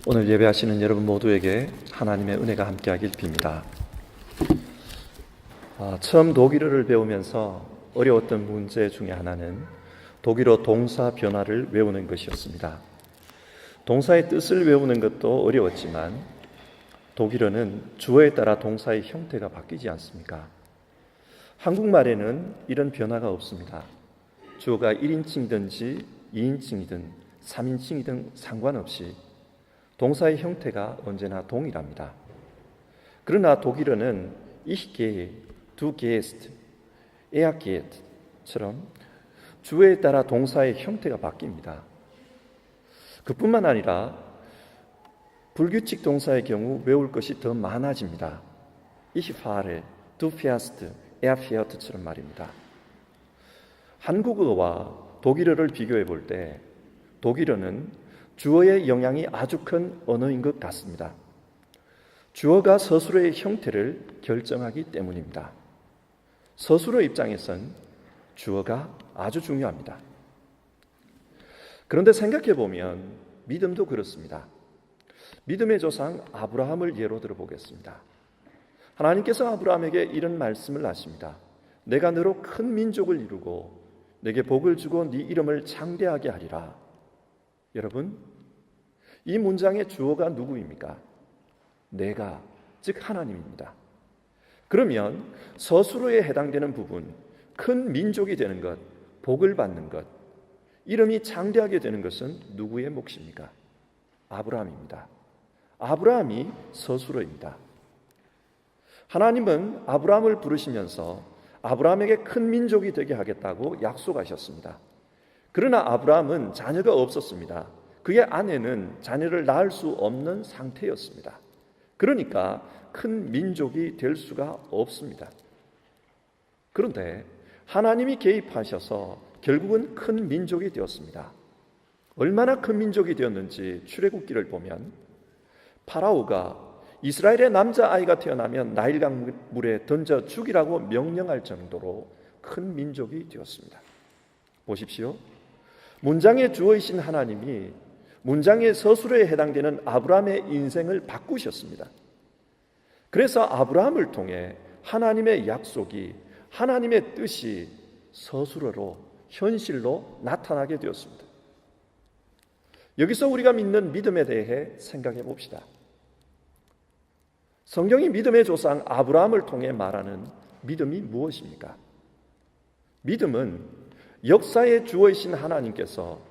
오늘 예배하시는 여러분 모두에게 하나님의 은혜가 함께하길 빕니다. 처음 독일어를 배우면서 어려웠던 문제 중에 하나는 독일어 동사 변화를 외우는 것이었습니다. 동사의 뜻을 외우는 것도 어려웠지만 독일어는 주어에 따라 동사의 형태가 바뀌지 않습니까? 한국말에는 이런 변화가 없습니다. 주어가 1인칭이든지 2인칭이든 3인칭이든 상관없이 동사의 형태가 언제나 동일합니다. 그러나 독일어는 ich gehe, du gehst, er geht처럼 주어에 따라 동사의 형태가 바뀝니다. 그뿐만 아니라 불규칙 동사의 경우 외울 것이 더 많아집니다. Ich fahre, du fährst, er fährt처럼 말입니다. 한국어와 독일어를 비교해 볼 때 독일어는 주어의 영향이 아주 큰 언어인 것 같습니다. 주어가 서술어의 형태를 결정하기 때문입니다. 서술어 입장에선 주어가 아주 중요합니다. 그런데 생각해 보면 믿음도 그렇습니다. 믿음의 조상 아브라함을 예로 들어보겠습니다. 하나님께서 아브라함에게 이런 말씀을 하십니다. 내가 너로 큰 민족을 이루고 내게 복을 주고 네 이름을 창대하게 하리라. 여러분, 이 문장의 주어가 누구입니까? 내가, 즉 하나님입니다. 그러면 서술어에 해당되는 부분, 큰 민족이 되는 것, 복을 받는 것, 이름이 창대하게 되는 것은 누구의 몫입니까? 아브라함입니다. 아브라함이 서술어입니다. 하나님은 아브라함을 부르시면서 아브라함에게 큰 민족이 되게 하겠다고 약속하셨습니다. 그러나 아브라함은 자녀가 없었습니다. 그의 아내는 자녀를 낳을 수 없는 상태였습니다. 그러니까 큰 민족이 될 수가 없습니다. 그런데 하나님이 개입하셔서 결국은 큰 민족이 되었습니다. 얼마나 큰 민족이 되었는지 출애굽기를 보면 파라오가 이스라엘의 남자아이가 태어나면 나일강물에 던져 죽이라고 명령할 정도로 큰 민족이 되었습니다. 보십시오. 문장의 주어이신 하나님이 문장의 서술어에 해당되는 아브라함의 인생을 바꾸셨습니다. 그래서 아브라함을 통해 하나님의 약속이, 하나님의 뜻이 서술어로, 현실로 나타나게 되었습니다. 여기서 우리가 믿는 믿음에 대해 생각해 봅시다. 성경이 믿음의 조상 아브라함을 통해 말하는 믿음이 무엇입니까? 믿음은 역사의 주어이신 하나님께서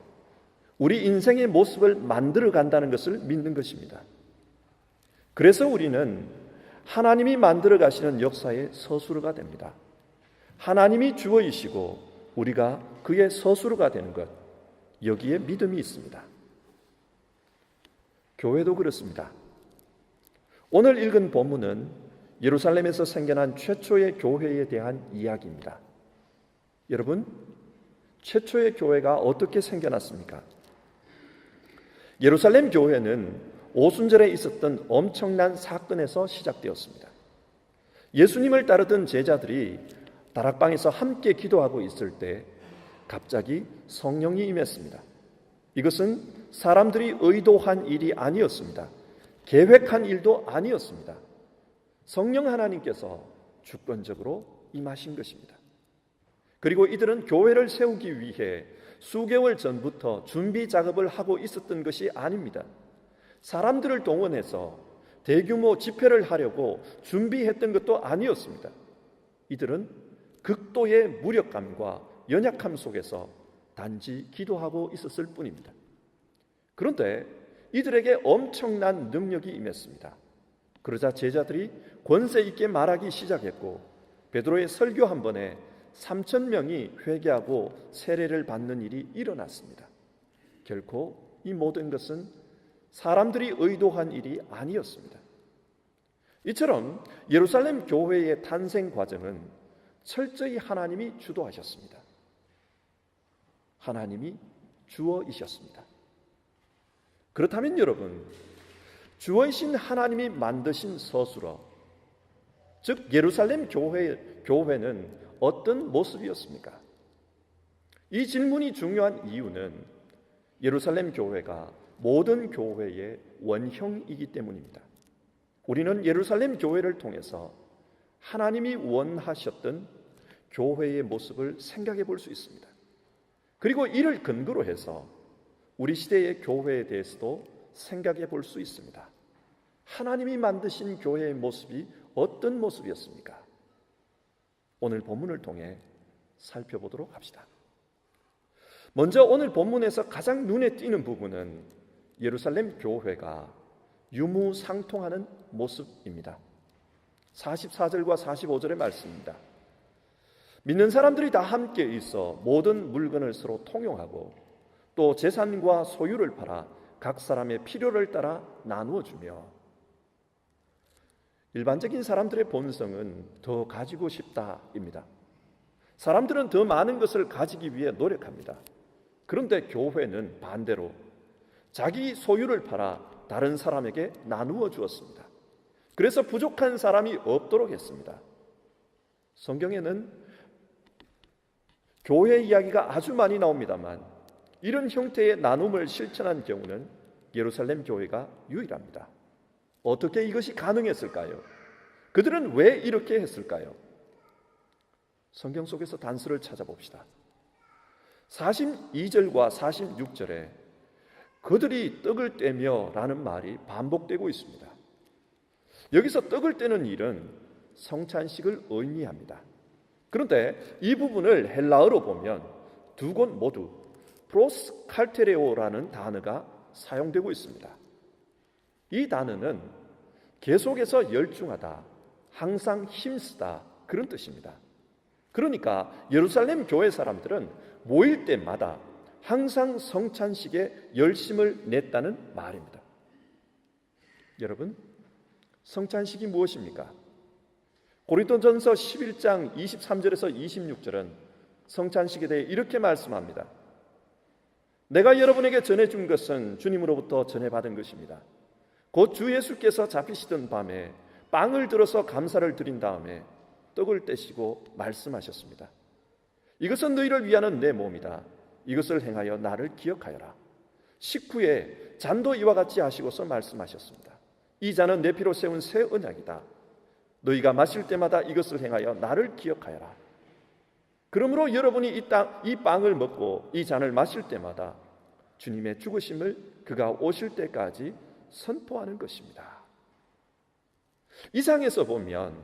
우리 인생의 모습을 만들어 간다는 것을 믿는 것입니다. 그래서 우리는 하나님이 만들어 가시는 역사의 서술어가 됩니다. 하나님이 주어이시고 우리가 그의 서술어가 되는 것, 여기에 믿음이 있습니다. 교회도 그렇습니다. 오늘 읽은 본문은 예루살렘에서 생겨난 최초의 교회에 대한 이야기입니다. 여러분, 최초의 교회가 어떻게 생겨났습니까? 예루살렘 교회는 오순절에 있었던 엄청난 사건에서 시작되었습니다. 예수님을 따르던 제자들이 다락방에서 함께 기도하고 있을 때 갑자기 성령이 임했습니다. 이것은 사람들이 의도한 일이 아니었습니다. 계획한 일도 아니었습니다. 성령 하나님께서 주권적으로 임하신 것입니다. 그리고 이들은 교회를 세우기 위해 수개월 전부터 준비 작업을 하고 있었던 것이 아닙니다. 사람들을 동원해서 대규모 집회를 하려고 준비했던 것도 아니었습니다. 이들은 극도의 무력감과 연약함 속에서 단지 기도하고 있었을 뿐입니다. 그런데 이들에게 엄청난 능력이 임했습니다. 그러자 제자들이 권세 있게 말하기 시작했고 베드로의 설교 한 번에 3,000명이 회개하고 세례를 받는 일이 일어났습니다. 결코 이 모든 것은 사람들이 의도한 일이 아니었습니다. 이처럼 예루살렘 교회의 탄생 과정은 철저히 하나님이 주도하셨습니다. 하나님이 주어이셨습니다. 그렇다면 여러분, 주어이신 하나님이 만드신 서술어, 즉 예루살렘 교회는 어떤 모습이었습니까? 이 질문이 중요한 이유는 예루살렘 교회가 모든 교회의 원형이기 때문입니다. 우리는 예루살렘 교회를 통해서 하나님이 원하셨던 교회의 모습을 생각해 볼 수 있습니다. 그리고 이를 근거로 해서 우리 시대의 교회에 대해서도 생각해 볼 수 있습니다. 하나님이 만드신 교회의 모습이 어떤 모습이었습니까? 오늘 본문을 통해 살펴보도록 합시다. 먼저 오늘 본문에서 가장 눈에 띄는 부분은 예루살렘 교회가 유무상통하는 모습입니다. 44절과 45절의 말씀입니다. 믿는 사람들이 다 함께 있어 모든 물건을 서로 통용하고 또 재산과 소유를 팔아 각 사람의 필요를 따라 나누어 주며, 일반적인 사람들의 본성은 더 가지고 싶다입니다. 사람들은 더 많은 것을 가지기 위해 노력합니다. 그런데 교회는 반대로 자기 소유를 팔아 다른 사람에게 나누어 주었습니다. 그래서 부족한 사람이 없도록 했습니다. 성경에는 교회 이야기가 아주 많이 나옵니다만 이런 형태의 나눔을 실천한 경우는 예루살렘 교회가 유일합니다. 어떻게 이것이 가능했을까요? 그들은 왜 이렇게 했을까요? 성경 속에서 단서를 찾아봅시다. 42절과 46절에 그들이 떡을 떼며 라는 말이 반복되고 있습니다. 여기서 떡을 떼는 일은 성찬식을 의미합니다. 그런데 이 부분을 헬라어로 보면 두 곳 모두 프로스칼테레오라는 단어가 사용되고 있습니다. 이 단어는 계속해서 열중하다, 항상 힘쓰다, 그런 뜻입니다. 그러니까 예루살렘 교회 사람들은 모일 때마다 항상 성찬식에 열심을 냈다는 말입니다. 여러분, 성찬식이 무엇입니까? 고린도전서 11장 23절에서 26절은 성찬식에 대해 이렇게 말씀합니다. 내가 여러분에게 전해준 것은 주님으로부터 전해받은 것입니다. 곧 주 예수께서 잡히시던 밤에 빵을 들어서 감사를 드린 다음에 떡을 떼시고 말씀하셨습니다. 이것은 너희를 위하는 내 몸이다. 이것을 행하여 나를 기억하여라. 식후에 잔도 이와 같이 하시고서 말씀하셨습니다. 이 잔은 내 피로 세운 새 언약이다. 너희가 마실 때마다 이것을 행하여 나를 기억하여라. 그러므로 여러분이 이 빵을 먹고 이 잔을 마실 때마다 주님의 죽으심을 그가 오실 때까지 선포하는 것입니다. 이 상에서 보면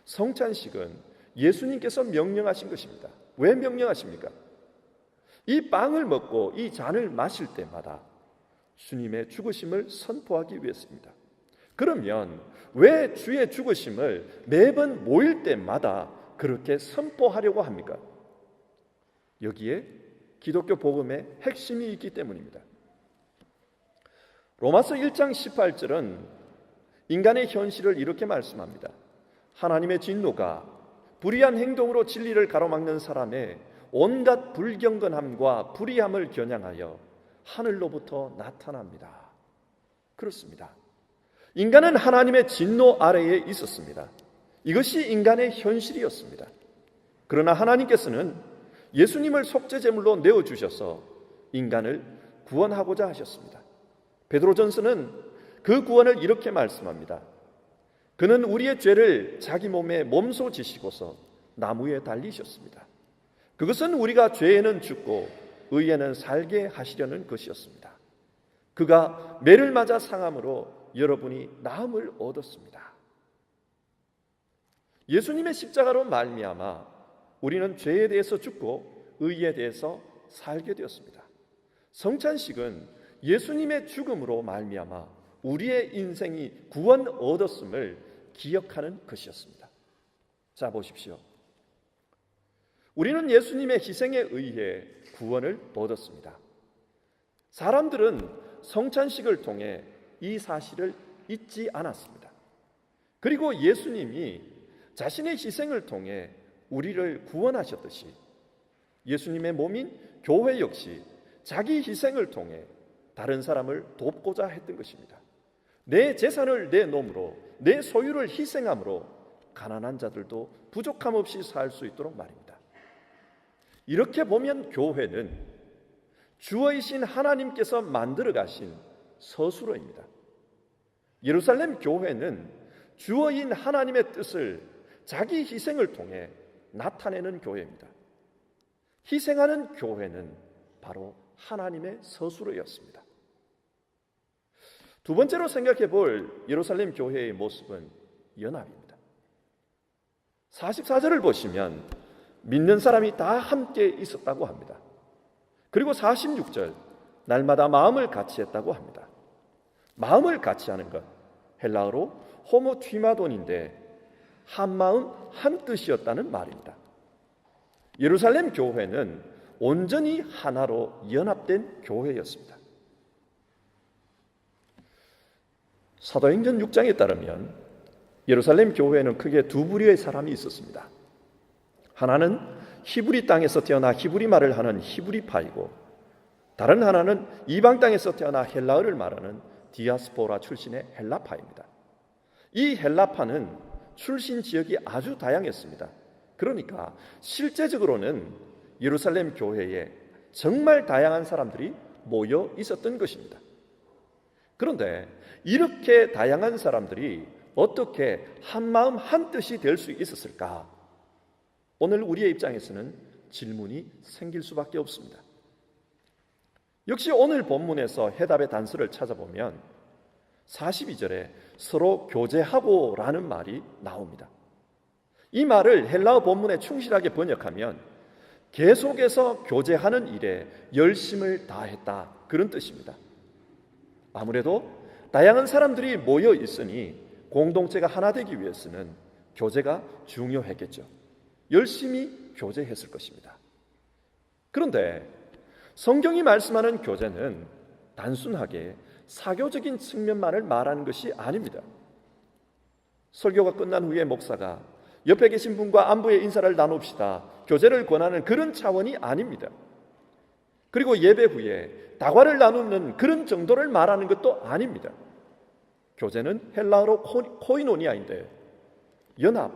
성찬식은 예수님께서 명령하신 것입니다. 왜 명령하십니까? 이 빵을 먹고 이 잔을 마실 때마다 주님의 죽으심을 선포하기 위해서입니다. 그러면 왜 주의 죽으심을 매번 모일 때마다 그렇게 선포하려고 합니까? 여기에 기독교 복음의 핵심이 있기 때문입니다. 로마서 1장 18절은 인간의 현실을 이렇게 말씀합니다. 하나님의 진노가 불의한 행동으로 진리를 가로막는 사람의 온갖 불경건함과 불의함을 겨냥하여 하늘로부터 나타납니다. 그렇습니다. 인간은 하나님의 진노 아래에 있었습니다. 이것이 인간의 현실이었습니다. 그러나 하나님께서는 예수님을 속죄제물로 내어주셔서 인간을 구원하고자 하셨습니다. 베드로전서는 그 구원을 이렇게 말씀합니다. 그는 우리의 죄를 자기 몸에 몸소 지시고서 나무에 달리셨습니다. 그것은 우리가 죄에는 죽고 의에는 살게 하시려는 것이었습니다. 그가 매를 맞아 상함으로 여러분이 나음을 얻었습니다. 예수님의 십자가로 말미암아 우리는 죄에 대해서 죽고 의에 대해서 살게 되었습니다. 성찬식은 예수님의 죽음으로 말미암아 우리의 인생이 구원 얻었음을 기억하는 것이었습니다. 자, 보십시오. 우리는 예수님의 희생에 의해 구원을 얻었습니다. 사람들은 성찬식을 통해 이 사실을 잊지 않았습니다. 그리고 예수님이 자신의 희생을 통해 우리를 구원하셨듯이 예수님의 몸인 교회 역시 자기 희생을 통해 다른 사람을 돕고자 했던 것입니다. 내 재산을 내놓음으로, 내 소유를 희생함으로 가난한 자들도 부족함 없이 살 수 있도록 말입니다. 이렇게 보면 교회는 주어이신 하나님께서 만들어 가신 서술어입니다. 예루살렘 교회는 주어인 하나님의 뜻을 자기 희생을 통해 나타내는 교회입니다. 희생하는 교회는 바로 하나님의 서술어였습니다. 두 번째로 생각해 볼 예루살렘 교회의 모습은 연합입니다. 44절을 보시면 믿는 사람이 다 함께 있었다고 합니다. 그리고 46절, 날마다 마음을 같이 했다고 합니다. 마음을 같이 하는 것, 헬라어로 호모튀마돈인데 한 마음 한 뜻이었다는 말입니다. 예루살렘 교회는 온전히 하나로 연합된 교회였습니다. 사도행전 6장에 따르면 예루살렘 교회에는 크게 두 부류의 사람이 있었습니다. 하나는 히브리 땅에서 태어나 히브리 말을 하는 히브리파이고, 다른 하나는 이방 땅에서 태어나 헬라어를 말하는 디아스포라 출신의 헬라파입니다. 이 헬라파는 출신 지역이 아주 다양했습니다. 그러니까 실제적으로는 예루살렘 교회에 정말 다양한 사람들이 모여 있었던 것입니다. 그런데 이렇게 다양한 사람들이 어떻게 한마음 한뜻이 될 수 있었을까? 오늘 우리의 입장에서는 질문이 생길 수밖에 없습니다. 역시 오늘 본문에서 해답의 단서를 찾아보면 42절에 서로 교제하고 라는 말이 나옵니다. 이 말을 헬라어 본문에 충실하게 번역하면 계속해서 교제하는 일에 열심을 다했다, 그런 뜻입니다. 아무래도 다양한 사람들이 모여 있으니 공동체가 하나 되기 위해서는 교제가 중요했겠죠. 열심히 교제했을 것입니다. 그런데 성경이 말씀하는 교제는 단순하게 사교적인 측면만을 말하는 것이 아닙니다. 설교가 끝난 후에 목사가 옆에 계신 분과 안부의 인사를 나눕시다, 교제를 권하는 그런 차원이 아닙니다. 그리고 예배 후에 다과를 나누는 그런 정도를 말하는 것도 아닙니다. 교제는 헬라어로 코이노니아인데 연합,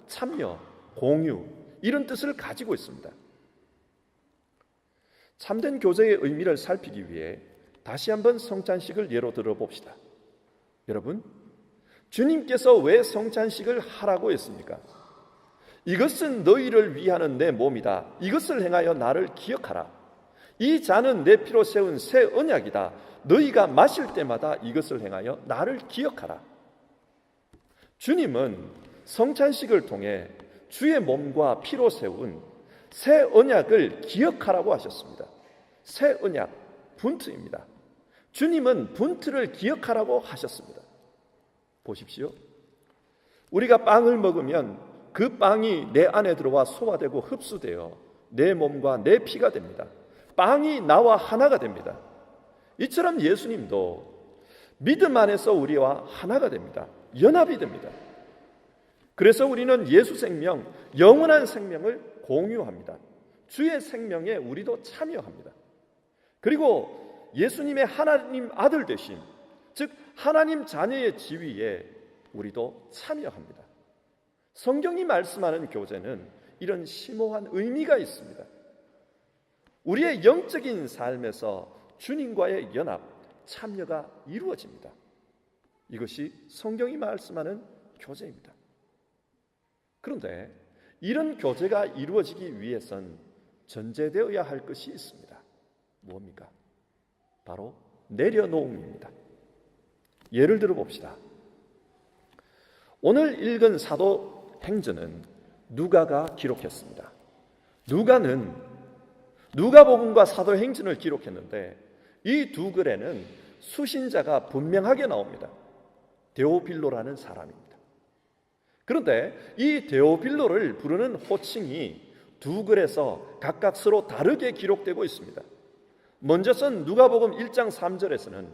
참여, 공유, 이런 뜻을 가지고 있습니다. 참된 교제의 의미를 살피기 위해 다시 한번 성찬식을 예로 들어봅시다. 여러분, 주님께서 왜 성찬식을 하라고 했습니까? 이것은 너희를 위하는 내 몸이다. 이것을 행하여 나를 기억하라. 이 잔은 내 피로 세운 새 언약이다. 너희가 마실 때마다 이것을 행하여 나를 기억하라. 주님은 성찬식을 통해 주의 몸과 피로 세운 새 언약을 기억하라고 하셨습니다. 새 언약, 분트입니다. 주님은 분트를 기억하라고 하셨습니다. 보십시오. 우리가 빵을 먹으면 그 빵이 내 안에 들어와 소화되고 흡수되어 내 몸과 내 피가 됩니다. 빵이 나와 하나가 됩니다. 이처럼 예수님도 믿음 안에서 우리와 하나가 됩니다. 연합이 됩니다. 그래서 우리는 예수 생명, 영원한 생명을 공유합니다. 주의 생명에 우리도 참여합니다. 그리고 예수님의 하나님 아들 되심, 즉 하나님 자녀의 지위에 우리도 참여합니다. 성경이 말씀하는 교제는 이런 심오한 의미가 있습니다. 우리의 영적인 삶에서 주님과의 연합, 참여가 이루어집니다. 이것이 성경이 말씀하는 교제입니다. 그런데 이런 교제가 이루어지기 위해선 전제되어야 할 것이 있습니다. 뭡니까? 바로 내려놓음입니다. 예를 들어 봅시다. 오늘 읽은 사도행전은 누가가 기록했습니다. 누가는 누가복음과 사도행전을 기록했는데 이 두 글에는 수신자가 분명하게 나옵니다. 데오빌로라는 사람입니다. 그런데 이 데오빌로를 부르는 호칭이 두 글에서 각각 서로 다르게 기록되고 있습니다. 먼저 쓴 누가복음 1장 3절에서는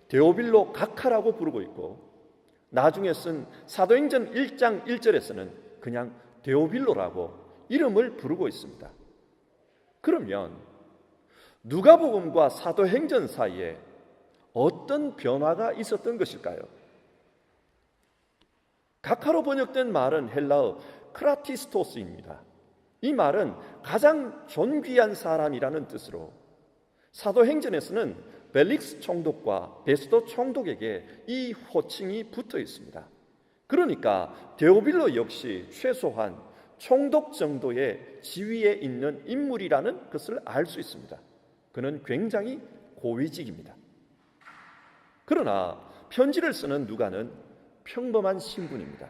데오빌로 각하라고 부르고 있고, 나중에 쓴 사도행전 1장 1절에서는 그냥 데오빌로라고 이름을 부르고 있습니다. 그러면 누가복음과 사도행전 사이에 어떤 변화가 있었던 것일까요? 각하로 번역된 말은 헬라어 크라티스토스입니다. 이 말은 가장 존귀한 사람이라는 뜻으로 사도행전에서는 벨릭스 총독과 베스도 총독에게 이 호칭이 붙어 있습니다. 그러니까 데오빌로 역시 최소한 총독 정도의 지위에 있는 인물이라는 것을 알 수 있습니다. 그는 굉장히 고위직입니다. 그러나 편지를 쓰는 누가는 평범한 신분입니다.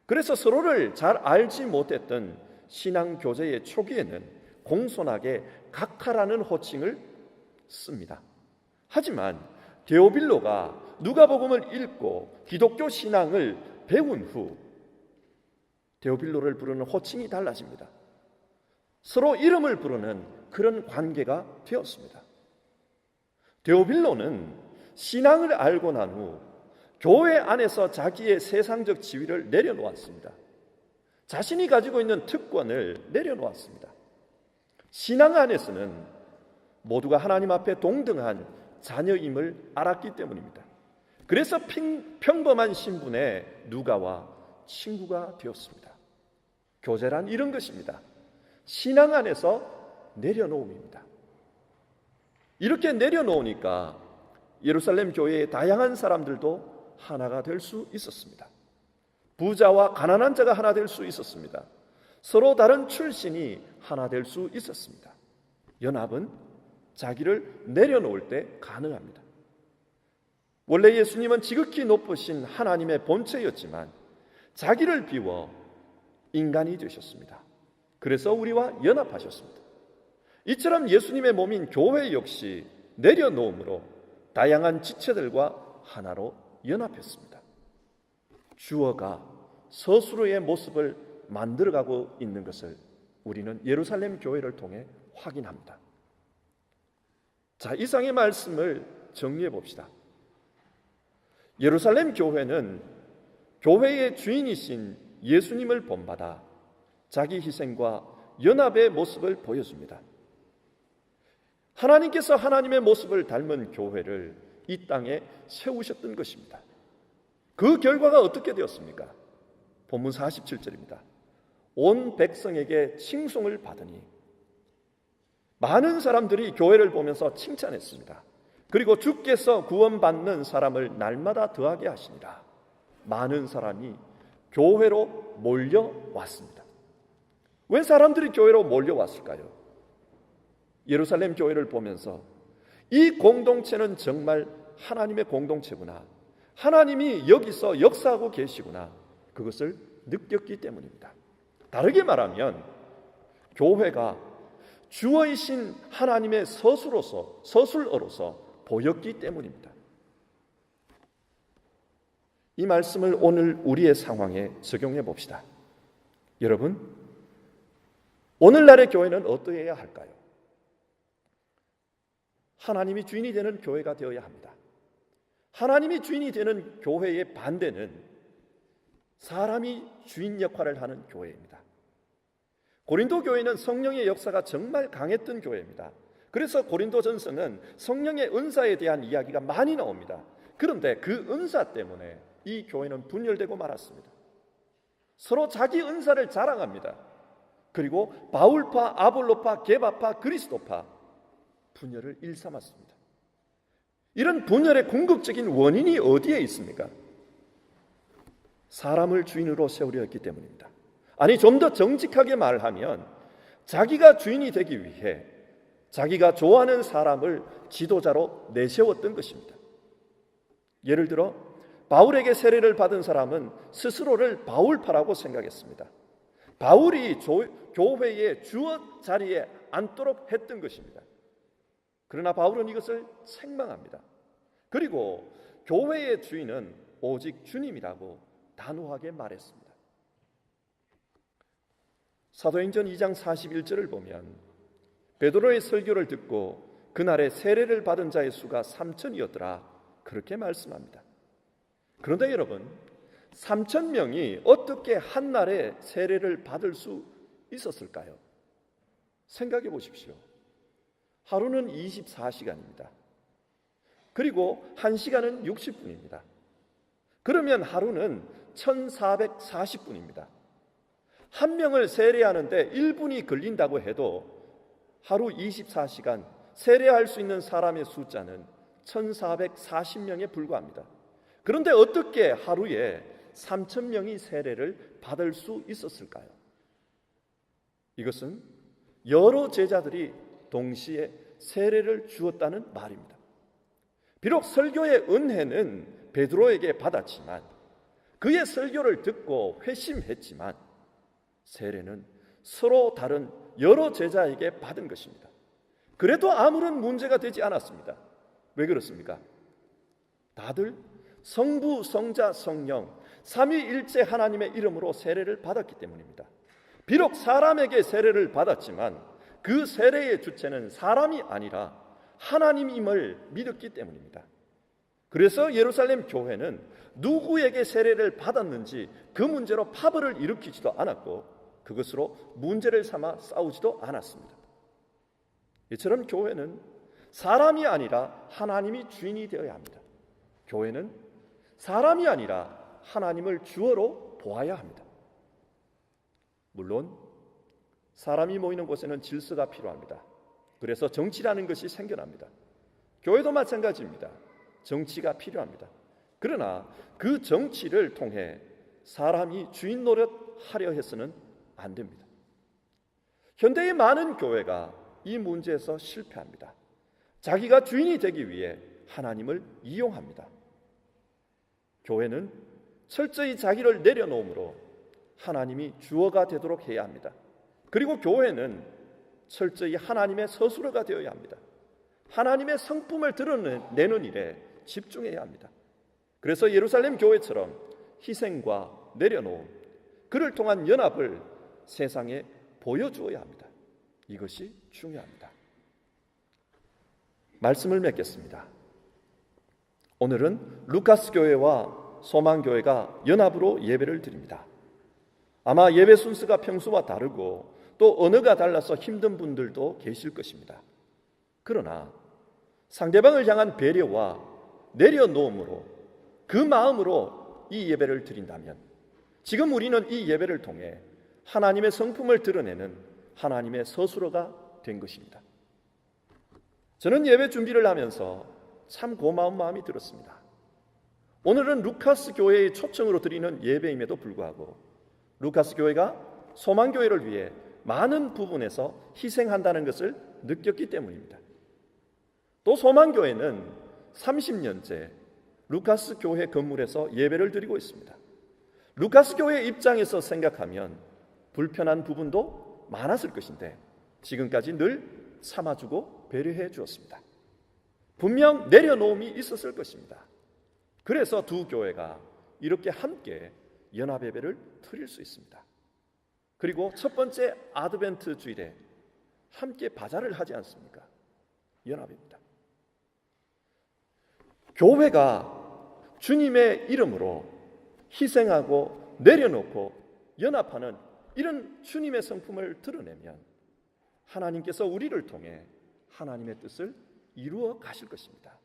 그래서 서로를 잘 알지 못했던 신앙 교제의 초기에는 공손하게 각하라는 호칭을 씁니다. 하지만 데오빌로가 누가복음을 읽고 기독교 신앙을 배운 후 데오빌로를 부르는 호칭이 달라집니다. 서로 이름을 부르는 그런 관계가 되었습니다. 데오빌로는 신앙을 알고 난 후 교회 안에서 자기의 세상적 지위를 내려놓았습니다. 자신이 가지고 있는 특권을 내려놓았습니다. 신앙 안에서는 모두가 하나님 앞에 동등한 자녀임을 알았기 때문입니다. 그래서 평범한 신분의 누가와 친구가 되었습니다. 교제란 이런 것입니다. 신앙 안에서 내려놓음입니다. 이렇게 내려놓으니까 예루살렘 교회의 다양한 사람들도 하나가 될 수 있었습니다. 부자와 가난한 자가 하나 될 수 있었습니다. 서로 다른 출신이 하나 될 수 있었습니다. 연합은 자기를 내려놓을 때 가능합니다. 원래 예수님은 지극히 높으신 하나님의 본체였지만 자기를 비워 인간이 되셨습니다. 그래서 우리와 연합하셨습니다. 이처럼 예수님의 몸인 교회 역시 내려놓음으로 다양한 지체들과 하나로 연합했습니다. 주어가 스스로의 모습을 만들어가고 있는 것을 우리는 예루살렘 교회를 통해 확인합니다. 자, 이상의 말씀을 정리해 봅시다. 예루살렘 교회는 교회의 주인이신 예수님을 본받아 자기 희생과 연합의 모습을 보여줍니다. 하나님께서 하나님의 모습을 닮은 교회를 이 땅에 세우셨던 것입니다. 그 결과가 어떻게 되었습니까? 본문 47절입니다. 온 백성에게 칭송을 받으니 많은 사람들이 교회를 보면서 칭찬했습니다. 그리고 주께서 구원받는 사람을 날마다 더하게 하시니라. 많은 사람이 교회로 몰려왔습니다. 왜 사람들이 교회로 몰려왔을까요? 예루살렘 교회를 보면서 이 공동체는 정말 하나님의 공동체구나, 하나님이 여기서 역사하고 계시구나, 그것을 느꼈기 때문입니다. 다르게 말하면 교회가 주어이신 하나님의 서술어로서 보였기 때문입니다. 이 말씀을 오늘 우리의 상황에 적용해 봅시다. 여러분, 오늘날의 교회는 어떠해야 할까요? 하나님이 주인이 되는 교회가 되어야 합니다. 하나님이 주인이 되는 교회의 반대는 사람이 주인 역할을 하는 교회입니다. 고린도 교회는 성령의 역사가 정말 강했던 교회입니다. 그래서 고린도전서는 성령의 은사에 대한 이야기가 많이 나옵니다. 그런데 그 은사 때문에 이 교회는 분열되고 말았습니다. 서로 자기 은사를 자랑합니다. 그리고 바울파, 아볼로파, 게바파, 그리스도파 분열을 일삼았습니다. 이런 분열의 궁극적인 원인이 어디에 있습니까? 사람을 주인으로 세우려 했기 때문입니다. 아니, 좀 더 정직하게 말하면 자기가 주인이 되기 위해 자기가 좋아하는 사람을 지도자로 내세웠던 것입니다. 예를 들어 바울에게 세례를 받은 사람은 스스로를 바울파라고 생각했습니다. 바울이 교회의 주어 자리에 앉도록 했던 것입니다. 그러나 바울은 이것을 책망합니다. 그리고 교회의 주인은 오직 주님이라고 단호하게 말했습니다. 사도행전 2장 41절을 보면 베드로의 설교를 듣고 그날에 세례를 받은 자의 수가 3,000이었더라, 그렇게 말씀합니다. 그런데 여러분, 3,000명이 어떻게 한날에 세례를 받을 수 있었을까요? 생각해 보십시오. 하루는 24시간입니다. 그리고 1시간은 60분입니다. 그러면 하루는 1440분입니다. 한 명을 세례하는데 1분이 걸린다고 해도 하루 24시간 세례할 수 있는 사람의 숫자는 1440명에 불과합니다. 그런데 어떻게 하루에 3000명이 세례를 받을 수 있었을까요? 이것은 여러 제자들이 동시에 세례를 주었다는 말입니다. 비록 설교의 은혜는 베드로에게 받았지만, 그의 설교를 듣고 회심했지만, 세례는 서로 다른 여러 제자에게 받은 것입니다. 그래도 아무런 문제가 되지 않았습니다. 왜 그렇습니까? 다들 성부, 성자, 성령 삼위일체 하나님의 이름으로 세례를 받았기 때문입니다. 비록 사람에게 세례를 받았지만 그 세례의 주체는 사람이 아니라 하나님임을 믿었기 때문입니다. 그래서 예루살렘 교회는 누구에게 세례를 받았는지 그 문제로 파벌을 일으키지도 않았고 그것으로 문제를 삼아 싸우지도 않았습니다. 이처럼 교회는 사람이 아니라 하나님이 주인이 되어야 합니다. 교회는 사람이 아니라 하나님을 주어로 보아야 합니다. 물론 사람이 모이는 곳에는 질서가 필요합니다. 그래서 정치라는 것이 생겨납니다. 교회도 마찬가지입니다. 정치가 필요합니다. 그러나 그 정치를 통해 사람이 주인 노릇하려 해서는 안 됩니다. 현대의 많은 교회가 이 문제에서 실패합니다. 자기가 주인이 되기 위해 하나님을 이용합니다. 교회는 철저히 자기를 내려놓음으로 하나님이 주어가 되도록 해야 합니다. 그리고 교회는 철저히 하나님의 서술어가 되어야 합니다. 하나님의 성품을 드러내는 일에 집중해야 합니다. 그래서 예루살렘 교회처럼 희생과 내려놓음, 그를 통한 연합을 세상에 보여주어야 합니다. 이것이 중요합니다. 말씀을 맺겠습니다. 오늘은 루카스 교회와 소망교회가 연합으로 예배를 드립니다. 아마 예배 순서가 평소와 다르고 또 언어가 달라서 힘든 분들도 계실 것입니다. 그러나 상대방을 향한 배려와 내려놓음으로 그 마음으로 이 예배를 드린다면 지금 우리는 이 예배를 통해 하나님의 성품을 드러내는 하나님의 서술어가 된 것입니다. 저는 예배 준비를 하면서 참 고마운 마음이 들었습니다. 오늘은 루카스 교회의 초청으로 드리는 예배임에도 불구하고 루카스 교회가 소망교회를 위해 많은 부분에서 희생한다는 것을 느꼈기 때문입니다. 또 소망교회는 30년째 루카스 교회 건물에서 예배를 드리고 있습니다. 루카스 교회 입장에서 생각하면 불편한 부분도 많았을 것인데 지금까지 늘 참아주고 배려해 주었습니다. 분명 내려놓음이 있었을 것입니다. 그래서 두 교회가 이렇게 함께 연합 예배를 드릴 수 있습니다. 그리고 첫 번째 아드벤트 주일에 함께 바자를 하지 않습니까? 연합입니다. 교회가 주님의 이름으로 희생하고 내려놓고 연합하는 이런 주님의 성품을 드러내면 하나님께서 우리를 통해 하나님의 뜻을 이루어 가실 것입니다.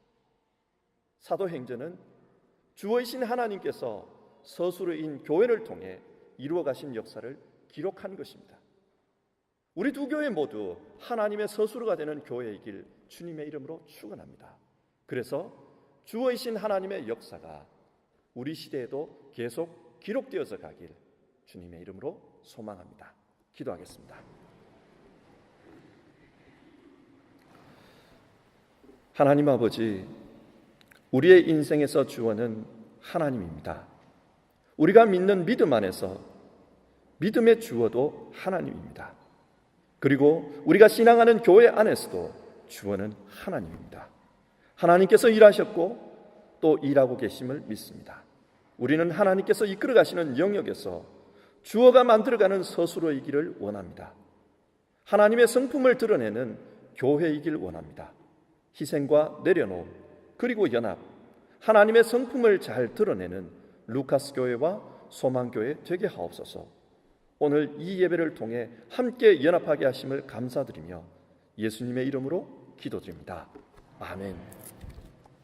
사도행전은 주이신 하나님께서 서술어인 교회를 통해 이루어 가신 역사를 기록한 것입니다. 우리 두 교회 모두 하나님의 서술어가 되는 교회이길 주님의 이름으로 축원합니다. 그래서 주이신 하나님의 역사가 우리 시대에도 계속 기록되어서 가길 주님의 이름으로 소망합니다. 기도하겠습니다. 하나님 아버지, 우리의 인생에서 주어는 하나님입니다. 우리가 믿는 믿음 안에서 믿음의 주어도 하나님입니다. 그리고 우리가 신앙하는 교회 안에서도 주어는 하나님입니다. 하나님께서 일하셨고 또 일하고 계심을 믿습니다. 우리는 하나님께서 이끌어 가시는 영역에서 주어가 만들어가는 서술어이기를 원합니다. 하나님의 성품을 드러내는 교회이길 원합니다. 희생과 내려놓음 그리고 연합, 하나님의 성품을 잘 드러내는 루카스 교회와 소망교회 되게 하옵소서. 오늘 이 예배를 통해 함께 연합하게 하심을 감사드리며 예수님의 이름으로 기도드립니다. 아멘.